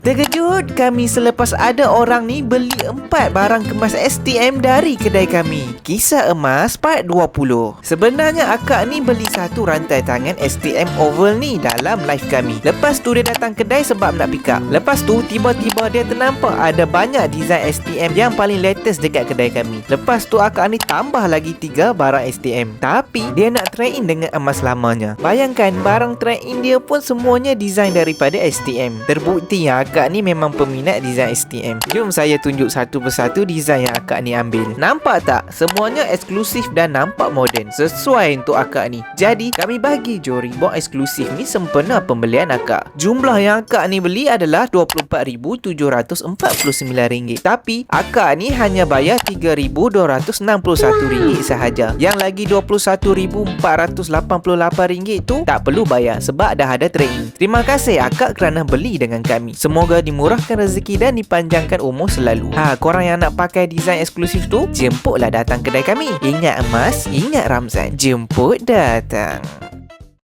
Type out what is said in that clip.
Terkejut kami selepas ada orang ni beli 4 barang kemas STM dari kedai kami. Kisah emas part 20. Sebenarnya akak ni beli satu rantai tangan STM oval ni dalam live kami. Lepas tu dia datang kedai sebab nak pick up. Lepas tu tiba-tiba dia ternampak ada banyak design STM yang paling latest dekat kedai kami. Lepas tu akak ni tambah lagi 3 barang STM. Tapi dia nak trade in dengan emas lamanya. Bayangkan barang trade in dia pun semuanya design daripada STM. Terbukti yang akak ni memang peminat design STM. Jom saya tunjuk satu persatu design yang akak ni ambil. Nampak tak? Semuanya eksklusif dan nampak moden. Sesuai untuk akak ni. Jadi kami bagi je ribon eksklusif ni sempena pembelian akak. Jumlah yang akak ni beli adalah RM24,749. Tapi akak ni hanya bayar RM3,261 sahaja. Yang lagi RM21,488 tu tak perlu bayar sebab dah ada trade-in. Terima kasih akak kerana beli dengan kami. Semoga dimurahkan rezeki dan dipanjangkan umur selalu. Korang yang nak pakai desain eksklusif tu, jemputlah datang kedai kami. Ingat emas, ingat Ramzan. Jemput datang.